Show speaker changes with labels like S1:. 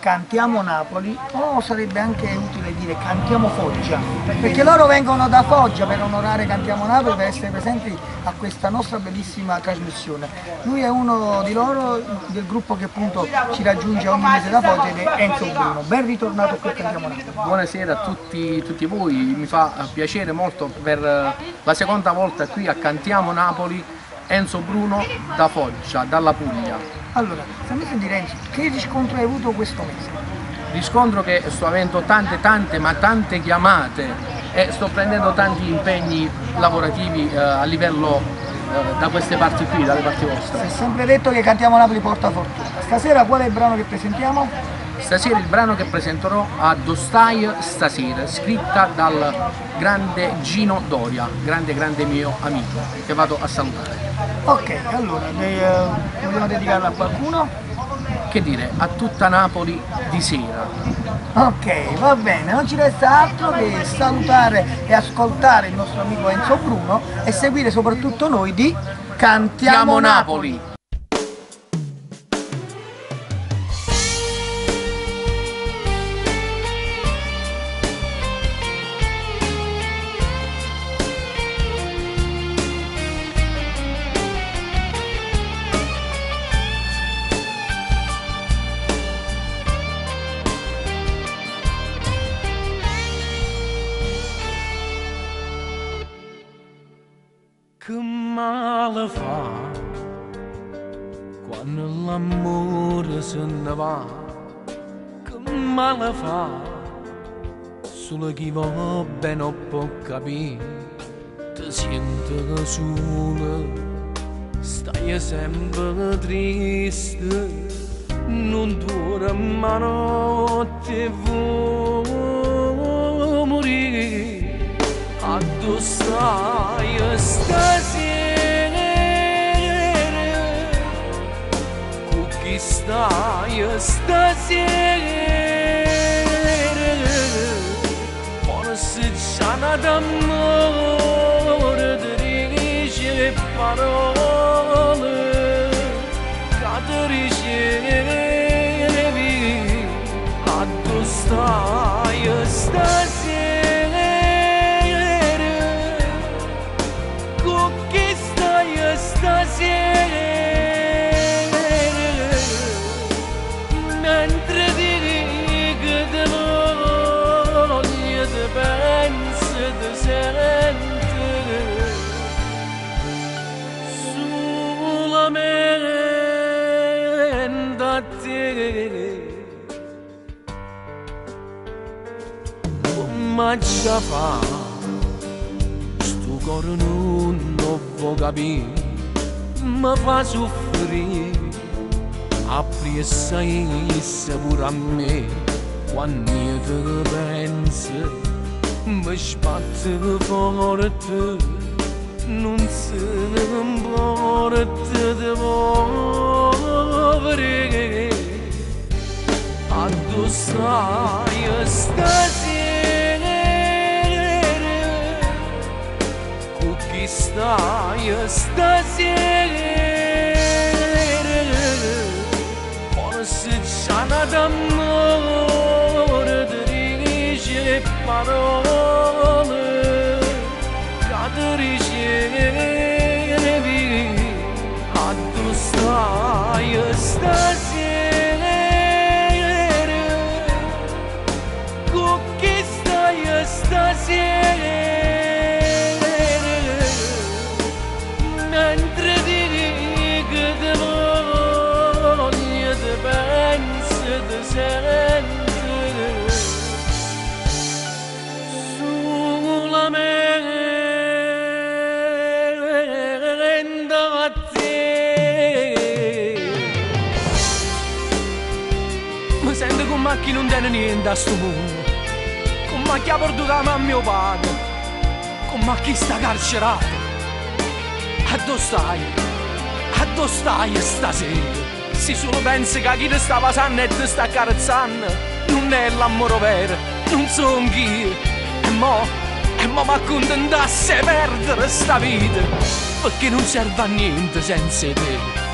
S1: cantiamo Napoli, o sarebbe anche utile dire cantiamo Foggia, perché loro vengono da Foggia per onorare Cantiamo Napoli, per essere presenti a questa nostra bellissima trasmissione. Lui è uno di loro, del gruppo che appunto ci raggiunge ogni mese da Foggia, ed è Enzo Bruno. Ben ritornato qui a Cantiamo Napoli.
S2: Buonasera a tutti voi, mi fa piacere molto per la seconda volta qui a Cantiamo Napoli, Enzo Bruno da Foggia, dalla Puglia.
S1: Allora, fammi sentire Enzo, che riscontro hai avuto questo mese?
S2: Riscontro che sto avendo tante chiamate e sto prendendo tanti impegni lavorativi a livello da queste parti qui, dalle parti vostre.
S1: Si è sempre detto che Cantiamo Napoli porta fortuna. Stasera qual è il brano che presentiamo?
S2: Stasera il brano che presenterò a Dostai stasera, scritta dal grande Gino Doria, grande mio amico, che vado a salutare.
S1: Ok, allora, vogliamo dedicarla a qualcuno?
S2: Che dire, a tutta Napoli di sera.
S1: Ok, va bene, non ci resta altro che salutare e ascoltare il nostro amico Enzo Bruno e seguire soprattutto noi di Cantiamo Napoli.
S3: Che male fa quando l'amore se ne va, che male fa, solo chi va bene non può capire, ti senti solo, stai sempre triste, non dura ma notte vuoi morire. Addo stai stasera, con chi stai stasera, forse c'è d'amore, ti dice parole, che ti ricevi, addo stai stasera. Mentre dico di voglio, ti penso, ti sento, solamente a te. Come ci fa, sto cuore non può capire, mi fa soffrire, apri e sai pure a me, quando io ti penso, mi sbatte forte, non se ne importa di muovere, addo stai stasera, con chi stai stasera, forse c'è d'amore, ti dice parole, che ti ricevi, addo stai stasera, con chi stai stasera. Mentre dico di voglio, ti penso, ti sento, solamente a te. Mi sento come chi non tiene niente a sto mondo, come chi ha perduto la mamma e mio padre, come chi sta carcerato. Addo stai stasera? Se solo pensi che chi ti sta passando e ti sta accarezzando non è l'amore vero, non son chi. E mo mi accontentasse perdere sta vita, perché non serve a niente senza te.